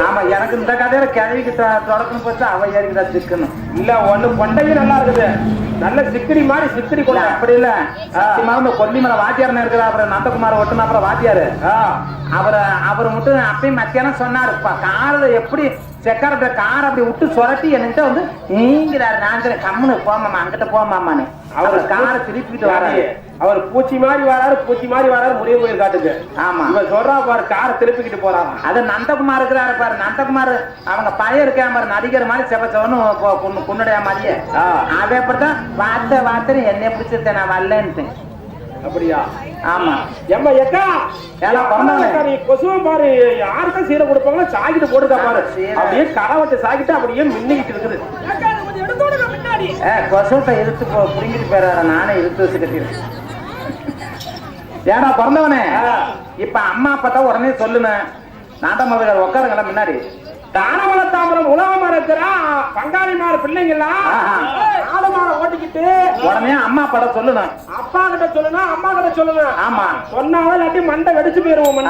ஆமா, எனக்கு இந்த கதையில கிழவிக்கு தொடக்கணும் போச்சு, அவ ஏறிக்கிட்டா சிக்கணும் இல்ல. ஒண்ணு கொண்டையும் நல்லா இருக்குது, நல்ல சிக்கடி மாதிரி சிக்கடி கொண்டை. அப்படி இல்ல, இந்த கொல்லிமலை வாத்தியார் இருக்கிற அப்புறம் நந்தகுமார் ஒட்டுனா அப்புறம் வாத்தியாரு அவரு மட்டும் அப்பயும் மத்தியானம் சொன்னாரு, கார்ல எப்படி செக்கார கார் அப்படி விட்டு சொரட்டி என்கிட்ட வந்து நீங்கிறாரு. நான் கம்முனு போமாமா அங்கிட்ட போமாமான்னு அவரு காரை திருப்பிட்டு வராரு. அவர் பூச்சி மாதிரி வராரு, பூச்சி மாதிரி வராரு. முடிய போய் காட்டுக்கு. ஆமா, இவன் சொல்றா பாரு, காரை திருப்பிக்கிட்டு போறாங்க. அது நந்தகுமார் இருக்கிறாரு பாரு. நந்தகுமார் அவங்க பையன் இருக்கா பாரு, நடிகர் மாதிரி செவச்சவனு குன்னுடைய மாதிரியே. அதே அப்படித்தான் வார்த்தை என்னைய பிடிச்சிருக்கேன், நான் வரலன்ட்டேன். அப்படியா? ஆமா. எம்மா எக்கா நீ கொசுவ பாரு, யாருக்கும் சீரை கொடுப்பாங்களோ சாக்கிட்டு போட்டுக்கா பாரு. அப்படியே கரவத்தை சாக்கிட்டு அப்படியே மின்னிக்கிட்டு இருக்குது. கொசுவத்தை இழுத்து புரிங்கிட்டு போயிடுற, நானே இழுத்து வச்சு கட்டிடுறேன். ஏடா பிறந்தவனே இப்ப அம்மா அப்பாட்ட உடனே சொல்லுன நாட்டமர்கள் உட்காருங்களா முன்னாடி தானமல தாமரம் உலகமா இருக்கிறா பங்காளிமார் பிள்ளைங்கெல்லாம் ஆடு மாடை ஓட்டிக்கிட்டு உடனே அம்மா அப்பாட்ட சொல்லணும். அப்பா கிட்ட சொல்லணும் அம்மா கிட்ட சொல்லணும். ஆமா சொன்னாலும் இல்லாட்டி மண்டை வெடிச்சு போயிருவோம்.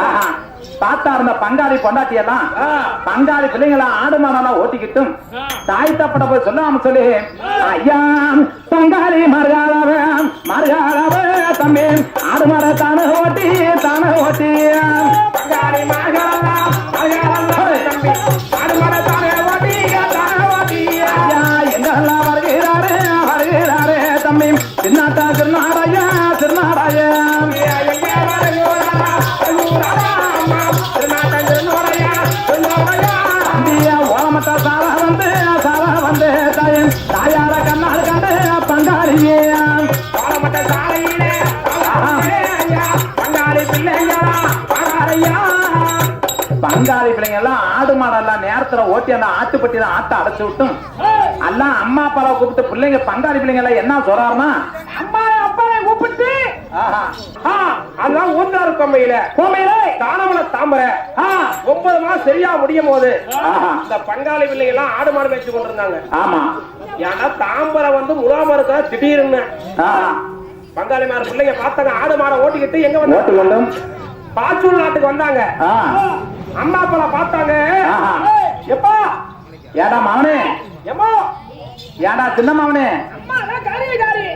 பார்த்தா இருந்த பங்காளி பொண்டாட்டி எல்லாம் பங்காளி பிள்ளைங்களா ஆடு மாடெல்லாம் ஓட்டிக்கிட்டும் தாய் தப்பட போய் சொல்லாம சொல்லி ஐயா பங்காளி மறுகாலவே மறுகாலவே தம்பி ஆடு மாட தானே ஓட்டி பங்காளி மறுகாலா தம்பி ஆடு மாட தானே ஓட்டி ஐயா எங்கெல்லாம் வருகிறாரே தம்பி சின்னாட்டா திருநாடாயா தம்பியா ஓமட்ட சால வந்து தாயார கண்ணால் கண்டு பங்காளியே பங்காளி பிள்ளைங்க எல்லாம் ஆடு மாடெல்லாம் நேரத்துல ஓட்டி அந்த ஆட்டுப்பட்டி தான் ஆட்டை அடைச்சு விட்டும் எல்லாம் அம்மா அப்பாவை கூப்பிட்டு பிள்ளைங்க பங்காளி பிள்ளைங்க எல்லாம் என்ன சொல்றாருன்னா அம்மா அப்பாவை கூப்பிட்டு அதான் ஊந்தாரு கொம்மையில தானமல தாமரை 9 மாசம் சரியா முடியும் போது இந்த பங்காளி பிள்ளைங்க எல்லாம் ஆடு மாடு மேய்ச்சி கொண்டிருந்தாங்க. ஆமா ஏன்னா தாம்பரை வந்து முகாம இருக்க திடீர்னு பங்காளிமார் பிள்ளைங்க பார்த்தாங்க ஆடு மாடை ஓட்டிக்கிட்டு எங்க வந்து பாச்சூர் நாட்டுக்கு வந்தாங்க. அம்மா அப்பா பார்த்தாங்க. எப்பா ஏடா மாவனே எம்மா ஏடா சின்ன மாவனே அம்மா நான் காரியக்காரி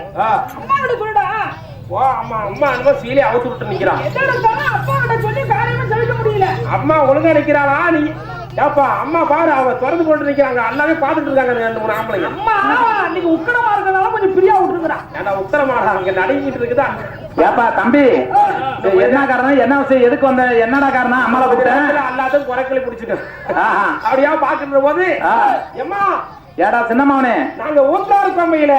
அம்மா கிட்ட சொல்லுடா. ஓ அம்மா அம்மா அம்மா சீலே அவுத்து விட்டு நிக்கிறான். என்னடா சொன்னா அப்பா கிட்ட சொல்லி காரியமே சொல்லிக்க முடியல. அம்மா ஒழுங்கா நிக்கிறாளா நீ? ஏப்பா அம்மா பாரு அவ திறந்து போட்டு நிக்கிறாங்க. எல்லாமே பாத்துட்டு இருக்காங்க 2-3 ஆம்பளைங்க. அம்மா நீங்க உக்கரமா இருக்கனால கொஞ்சம் ஃப்ரீயா விட்டுருக்கா. ஏடா உத்தரமாடா அங்க நடுங்கிட்டு இருக்குதா? ஏப்பா தம்பி என்ன காரணம் என்ன விஷயம் எதுக்கு வந்த என்னடா காரணம் அம்மாவை கூப்பிட்டேன் எல்லாத்துக்கும் குறைக்களி பிடிச்சிட்டு அப்படியா பாக்குற போது எம்மா ஏடா சின்னமாவனே நாங்க ஊத்தாறு கொம்மையில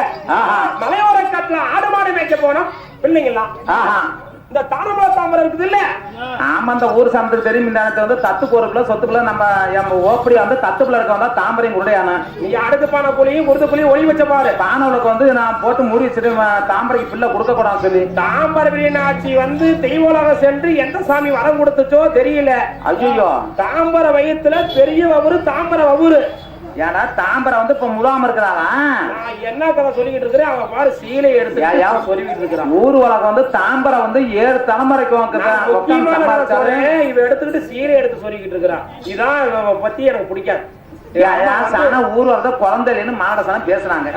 மலையோர காட்டுல ஆடு மாடு மேய்க்க போனோம் பிள்ளைங்கலாம். இந்த தானமல தாமரை இருக்குது இல்ல? ஆமா அந்த ஊர் சாமத்துக்கு தெரியும். இந்த இடத்துல வந்து தத்து போறதுக்குள்ள சொத்துக்குள்ள நம்ம ஓப்படி வந்து தத்துக்குள்ள இருக்க வந்தா தாமரையும் குருடையான நீ அடுக்கு பானை புளியும் குருது புளியும் ஒளி வச்ச பாரு. பானவளுக்கு வந்து நான் போட்டு மூடி வச்சுட்டு தாமரைக்கு பிள்ளை கொடுக்க கூடாது சொல்லி தாம்பரை பிரியனாட்சி வந்து தெய்வலகம் சென்று எந்த சாமி வரம் கொடுத்துச்சோ தெரியல. ஐயோ தாம்பரை வயிற்றுல பெரிய வவுறு தாம்பரை வவுறு. ஏன்னா தாம்பரை வந்து இப்ப முகாம இருக்கிறாரா? நான் என்ன கதை சொல்லிக்கிட்டு இருக்கிறேன் அவன் பாரு சீலை எடுத்து சொல்லிக்கிட்டு இருக்கிறான். ஊர் உலகம் வந்து தாம்பரை வந்து 7 தலைமுறைக்கு இவ எடுத்துக்கிட்டு சீலை எடுத்து சொல்லிக்கிட்டு இருக்கிறான். இதான் பத்தி எனக்கு பிடிக்காது. ஊர் வரத குழந்தைன்னு மானடசனம் பேசுறாங்க.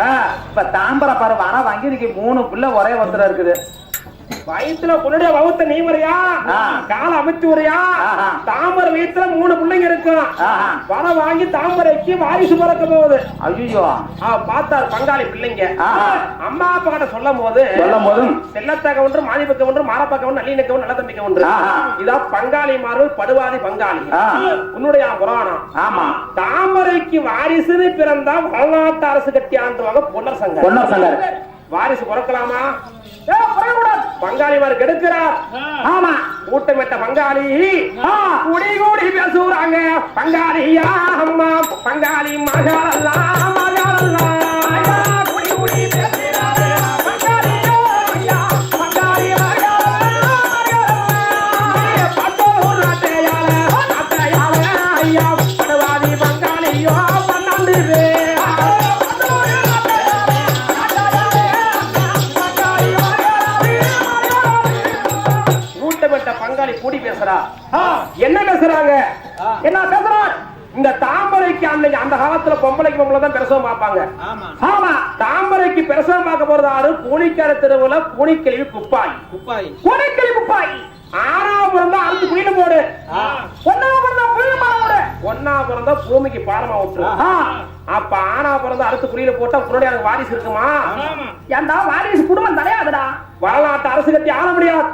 இப்ப தாம்பரை பாரு வர வாங்கி இன்னைக்கு 3 பிள்ளை ஒரே ஒருத்தர இருக்குது. வயிற்றுல புள்ளுடைய வகுத்த நீ வரையா கால அமைச்சு வரையா? தாம்பரை வயிற்றுல 3 பிள்ளைங்க இருக்கும். வர வாங்கி தாம்பரைக்கு வாரிசு பிறக்க போகுது. ஐயோ பார்த்தாரு பங்காளி பிள்ளைங்க. அம்மா அப்பா கிட்ட சொல்லும் போது செல்லத்தக்க ஒன்று மாதிப்பக்க ஒன்று மாரப்பக்க ஒன்று நல்லிணக்க ஒன்று நல்ல தம்பிக்க ஒன்று. இதான் பங்காளி மார்கள் படுவாதி பங்காளி உன்னுடைய புராணம். ஆமா தாம்பரைக்கு வாரிசுன்னு பிறந்தா வரலாற்று அரசு கட்டி ஆண்டுவாங்க பொன்னர் சங்கர். வாரிசு பிறக்கலாமா? பங்காளிமார் கெடுக்கிறார். ஆமா கூட்டமிட்ட பங்காளி கூடி கூடி பேசுறாங்க. பங்காளியா அம்மா பங்காளி மகாலெல்லாம் கூடி கூடி பேசுறாங்க. பங்காளியா ஐயா பங்காளி ஐயா படுவாதி பங்காளியோ 12 பேர். பங்காளி கூடி பேசுறா. என்ன பேசுறாங்க? என்ன பேசுறான்? இந்த தாம்பரைக்கு அந்த காலத்துல பொம்பளைக்கு தான் பிரசவம் பார்ப்பாங்க. ஆமா தாம்பரைக்கு பிரசவம் பார்க்க போறது ஆறு பூனிக்கரை தெருவுல பூனிக்கழிவு குப்பாய். பூனிக்கழிவு குப்பாய் ஆனா பிறந்தா அறுத்து குயில போடு. ஒன்னா பிறந்தா பூமிக்கு பாரமா விட்டுரு. அப்ப ஆனா பிறந்தா அறுத்து குடியில போட்டா புரடைய வாரிசு இருக்குமா? ஏன்டா வாரிசு குடும்பம் தலையாதுடா. வரலாற்று அரசு கட்டி ஆள முடியாது.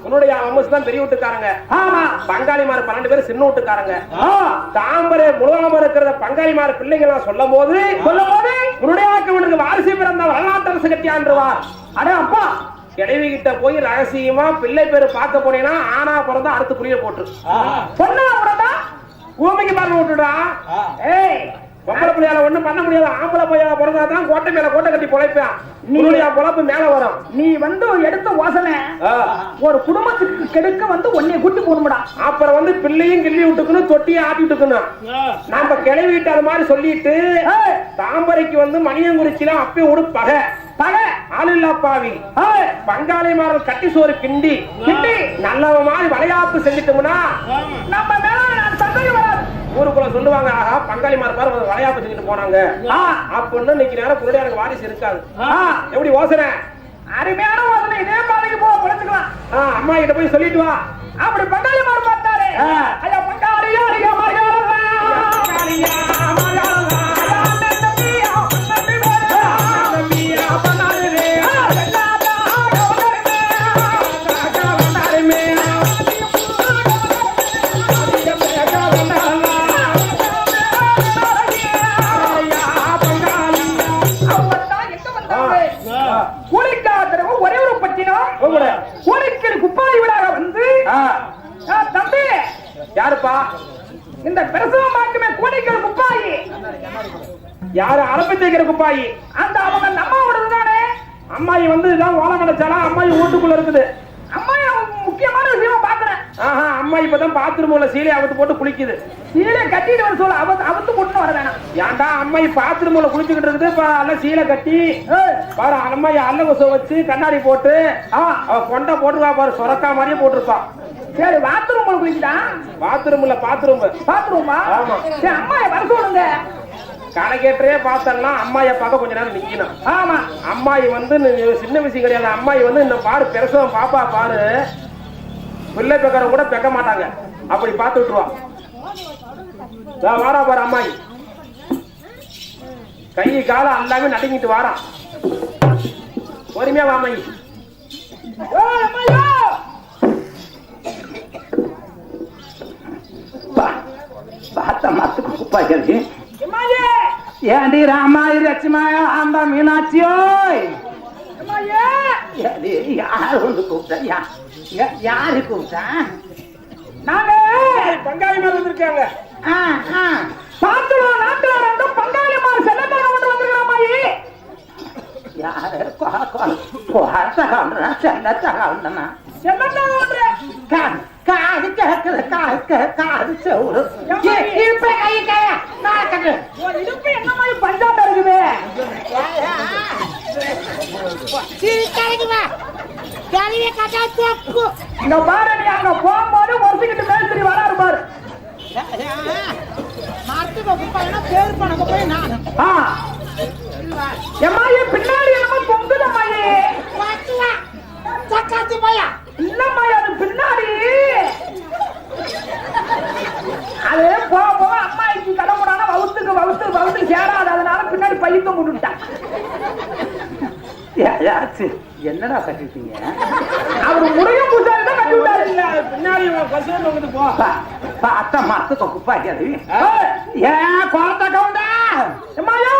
உன்னுடைய அம்மாசு தான் பெரிய வீட்டுக்காரங்க. பங்காளிமார் 12 பேர் சின்ன வீட்டுக்காரங்க. தாம்பரை முழுகாம இருக்கிற பங்காளிமார் பிள்ளைங்க எல்லாம் சொல்லும் போது உன்னுடைய ஆக்கவனுக்கு வாரிசு பிறந்த வரலாற்று அரசு கட்டி ஆண்டுவார். அடே அப்பா கிழவி கிட்ட போய் ரகசியமா பிள்ளை பேரு பார்க்க போனீங்கன்னா ஆனா பிறந்தா அடுத்து குடியில போட்டு பொண்ணா பிறந்தா பூமிக்கு பாருங்க விட்டுடா. ஏய் பொம்பளை பிள்ளையால ஒண்ணும் பண்ண முடியாது. ஆம்பளை பையன் பிறந்தாதான் கோட்டை மேல கோட்டை கட்டி பொழைப்பான். நீ பொழப்பு மேல வரும். நீ வந்து எடுத்த வாசனை ஒரு குடும்பத்துக்கு கெடுக்க வந்து உன்னைய கூட்டி போகணும்டா. அப்புறம் வந்து பிள்ளையும் கிள்ளி விட்டுக்கணும், தொட்டியும் ஆட்டி விட்டுக்கணும். நாம கிளவிட்டு அது மாதிரி சொல்லிட்டு தாம்பரைக்கு வந்து மணியங்குறிச்சிலாம் அப்பயே ஒரு பகை ஆளில்லா பாவி பங்காளிமார்கள் கட்டி சோறு கிண்டி நல்லவ மாதிரி விளையாப்பு செஞ்சிட்டோம்னா நம்ம மேல சந்தேகம் வராது. ஊருக்குள்ள சொல்லுவாங்க, ஆஹா பங்காளிமார் பாரு விளையாப்பு செஞ்சுட்டு போனாங்க அப்படின்னு. இன்னைக்கு நேரம் புரடி எனக்கு வாரிசு இருக்காது. எப்படி யோசனை? அருமையான வாசனை. இதே பாதைக்கு போக பிழைச்சுக்கலாம். அம்மா கிட்ட போய் சொல்லிட்டு வா. அப்படி பங்காளிமார் பார்த்தாரு. ஐயா பங்காளியா ஐயா ஒரே ஒரு பட்டினம் கோரிக்கல் குப்பாய் விழாக வந்து தம்பி யாருப்பா இந்த பிரசவம் பார்க்குமே கோரிக்கல் குப்பாயி யாரு அரப்பை தேய்க்கிற குப்பாயி? அந்த அவங்க அம்மாவோடது தானே. அம்மாயி வந்து இதான் ஓலை மடைச்சாலாம். அம்மாயி வீட்டுக்குள்ள இருக்குது. அம்மாயி முக்கியமான விஷயமா பாக்குறேன். அம்மா இப்பதான் பாத்ரூம்ல சீலை அவுத்து போட்டு குளிக்குது. சீலை கட்டிட்டு வர சொல்ல அவத்து போட்டு வர வேணாம். ஏன்டா அம்மாயி பாத்ரூம்ல குளிச்சுக்கிட்டு இருக்குது. எல்லாம் சீலை கட்டி பாரு அம்மாயி அல்ல கொசு வச்சு கண்ணாடி போட்டு அவ கொண்டை போட்டுருவா பாரு. சொரக்கா மாதிரியே போட்டிருப்பா. சரி பாத்ரூம் குளிக்குதா? பாத்ரூம்ல பாத்ரூமா? ஆமா. சரி அம்மாயை வர சொல்லுங்க. கணக்கேற்றே பார்த்தோம்னா அம்மாயை பார்க்க கொஞ்ச நேரம் நிக்கணும். ஆமா. அம்மாயி வந்து சின்ன விஷயம் கிடையாது. அம்மாயி வந்து இந்த பாரு பெருசவன் பாப்பா பாரு பிள்ளை பெக்கற கூட பெக்க மாட்டாங்க. அப்படி பார்த்து விட்டுருவா. வாரா பாரு அம்மாயி கை காலம் எல்லாமே நடுங்கிட்டு வாரான். பொறுமையா வாமாயி. பார்த்த மாத்துக்கு குப்பாய்க்கு ஏண்டி ராமாயி லட்சுமாயா அந்த மீனாட்சியோய் யாரு வந்து கூப்பிட்டா? யாரு கூப்பிட்டா? நாங்க பங்காளிமார் வந்திருக்காங்க. பாத்துருவோம். நாட்டுல ரெண்டு பங்காளிமார் செல்லத்தான கொண்டு வந்திருக்கிறாமாயி. யாரு செல்லத்தான செல்லத்தான ஒன்று காது கேட்குது. காது செவுரு இப்ப கை காக்கட்டு இடுப்பு என்ன மாதிரி பஞ்சாட்ட இருக்குது. இந்த பாரு நீ அங்க போகும்போது ஒருத்திக்கிட்டு மேஸ்திரி வராரு பாரு. எம்மாயே பின்னாடி என்னமோ பொங்குது அம்மாயே. இல்லம்மாயே அது பின்னாடி அது போக போக அம்மாய்க்கு கடவுடான வவுத்துக்கு சேராது. அதனால பின்னாடி பையத்தம் கொண்டுட்டான். என்னடா கட்டிட்டீங்க? அவர் முருக பூசாரி தான் கட்டி விட்டாரு. பின்னாடி பசங்க வந்து போ. அத்தை மாத்துக்கு குப்பாய்க்கு ஏன் குழந்தை கவுண்டா எம்மாயோ